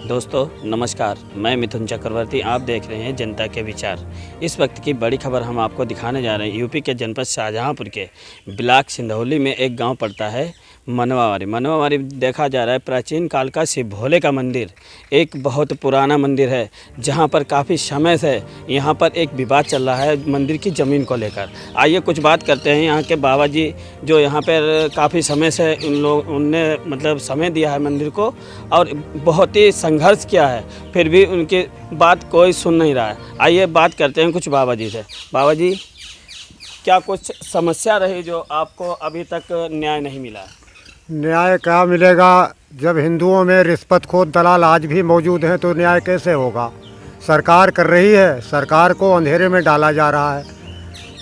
दोस्तों नमस्कार, मैं मिथुन चक्रवर्ती। आप देख रहे हैं जनता के विचार। इस वक्त की बड़ी खबर हम आपको दिखाने जा रहे हैं। यूपी के जनपद शाहजहांपुर के ब्लॉक सिंधौली में एक गांव पड़ता है मनवावारी। मनवावारी देखा जा रहा है प्राचीन काल का शिव भोले का मंदिर, एक बहुत पुराना मंदिर है जहां पर काफ़ी समय से यहां पर एक विवाद चल रहा है मंदिर की ज़मीन को लेकर। आइए कुछ बात करते हैं यहां के बाबा जी, जो यहां पर काफ़ी समय से उनने मतलब समय दिया है मंदिर को और बहुत ही संघर्ष किया है, फिर भी उनकी बात कोई सुन नहीं रहा है। आइए बात करते हैं कुछ बाबा जी से। बाबा जी, क्या कुछ समस्या रही जो आपको अभी तक न्याय नहीं मिला है? न्याय क्या मिलेगा जब हिंदुओं में रिश्वतखोर दलाल आज भी मौजूद हैं, तो न्याय कैसे होगा। सरकार कर रही है, सरकार को अंधेरे में डाला जा रहा है।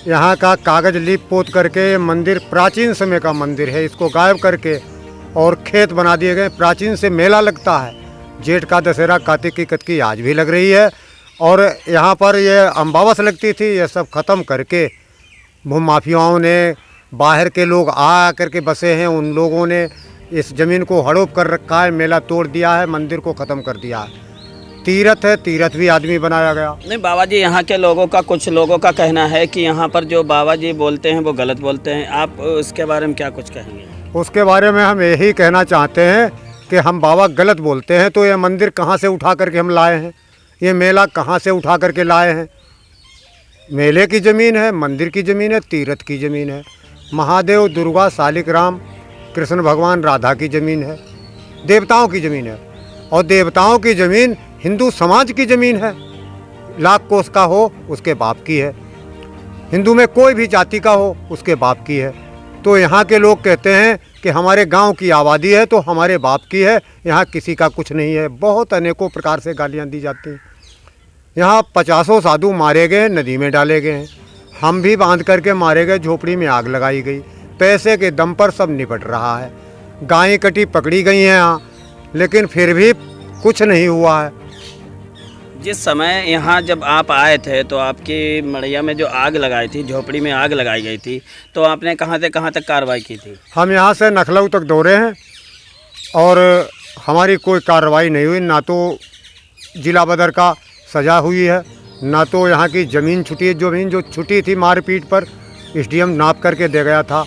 यहाँ का कागज लीप पोत करके ये मंदिर प्राचीन समय का मंदिर है, इसको गायब करके और खेत बना दिए गए। प्राचीन से मेला लगता है, जेठ का दशहरा, कार्तिक की कतकी आज भी लग रही है। और यहाँ पर ये अमावस लगती थी, ये सब ख़त्म करके भूमाफियाओं ने, बाहर के लोग आ करके बसे हैं, उन लोगों ने इस ज़मीन को हड़प कर रखा है, मेला तोड़ दिया है, मंदिर को ख़त्म कर दिया है। तीर्थ है, तीर्थ भी आदमी बनाया गया। नहीं बाबा जी, यहाँ के लोगों का, कुछ लोगों का कहना है कि यहाँ पर जो बाबा जी बोलते हैं वो गलत बोलते हैं। आप उसके बारे में क्या कुछ कहेंगे? उसके बारे में हम यही कहना चाहते हैं कि हम बाबा गलत बोलते हैं तो ये मंदिर कहाँ से उठा करके हम लाए हैं, ये मेला कहाँ से उठा करके लाए हैं। मेले की ज़मीन है, मंदिर की ज़मीन है, तीर्थ की ज़मीन है, महादेव, दुर्गा, शालिग्राम, कृष्ण भगवान, राधा की ज़मीन है, देवताओं की ज़मीन है। और देवताओं की ज़मीन हिंदू समाज की ज़मीन है। लाख कोस का हो उसके बाप की है, हिंदू में कोई भी जाति का हो उसके बाप की है। तो यहाँ के लोग कहते हैं कि हमारे गांव की आबादी है तो हमारे बाप की है, यहाँ किसी का कुछ नहीं है। बहुत अनेकों प्रकार से गालियाँ दी जाती हैं। यहाँ 50 साधु मारे गए, नदी में डाले गए हैं, हम भी बांध करके मारे गए, झोपड़ी में आग लगाई गई। पैसे के दम पर सब निपट रहा है। गायें कटी पकड़ी गई हैं यहाँ, लेकिन फिर भी कुछ नहीं हुआ है। जिस समय यहाँ जब आप आए थे तो आपकी मड़ैया में जो आग लगाई थी, झोपड़ी में आग लगाई गई थी, तो आपने कहाँ से कहाँ तक कार्रवाई की थी? हम यहाँ से नखलऊ तक दौड़े हैं और हमारी कोई कार्रवाई नहीं हुई। ना तो जिला बदर का सजा हुई है, ना तो यहाँ की ज़मीन छुटी है। ज़मीन जो छुटी थी मारपीट पर, एसडीएम नाप करके दे गया था,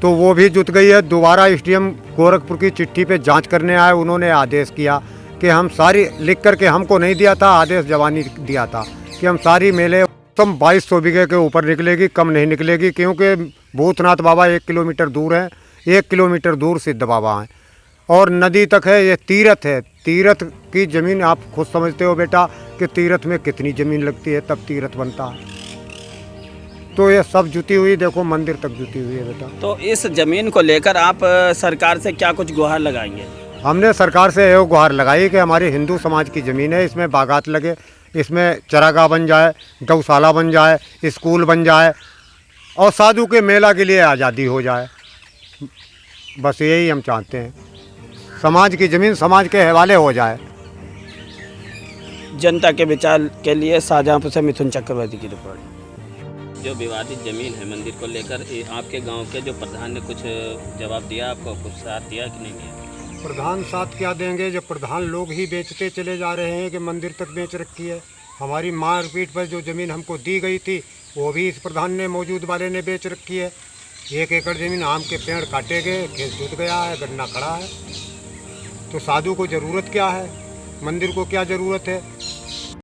तो वो भी जुट गई है। दोबारा एसडीएम गोरखपुर की चिट्ठी पे जांच करने आए, उन्होंने आदेश किया कि हम सारी, लिख करके हमको नहीं दिया था, आदेश जवानी दिया था कि हम सारी मेले कम 2200 बीघे के ऊपर निकलेगी, कम नहीं निकलेगी। क्योंकि भूतनाथ बाबा 1 किलोमीटर दूर हैं, 1 किलोमीटर दूर सिद्ध बाबा हैं और नदी तक है। ये तीर्थ है, तीर्थ की ज़मीन आप खुद समझते हो बेटा कि तीर्थ में कितनी ज़मीन लगती है तब तीर्थ बनता है। तो ये सब जुटी हुई, देखो मंदिर तक जुटी हुई है बेटा। तो इस ज़मीन को लेकर आप सरकार से क्या कुछ गुहार लगाएंगे? हमने सरकार से ये गुहार लगाई कि हमारी हिंदू समाज की ज़मीन है, इसमें बागात लगे, इसमें चरागाह बन जाए, गौशाला बन जाए, स्कूल बन जाए और साधु के मेला के लिए आज़ादी हो जाए। बस यही हम चाहते हैं, समाज की ज़मीन समाज के हवाले हो जाए। जनता के विचार के लिए शाहजहांपुर से मिथुन चक्रवर्ती की रिपोर्ट। जो विवादित ज़मीन है मंदिर को लेकर, आपके गांव के जो प्रधान ने कुछ जवाब दिया आपको, कुछ साथ दिया कि नहीं दिया? प्रधान साथ क्या देंगे जब प्रधान लोग ही बेचते चले जा रहे हैं कि मंदिर तक बेच रखी है। हमारी मारपीट पर जो ज़मीन हमको दी गई थी वो भी इस प्रधान ने, मौजूद वाले ने बेच रखी है। 1 एकड़ ज़मीन, आम के पेड़ काटे गए, खेत जुट गया है, गन्ना खड़ा है। तो साधु को ज़रूरत क्या है, मंदिर को क्या ज़रूरत है?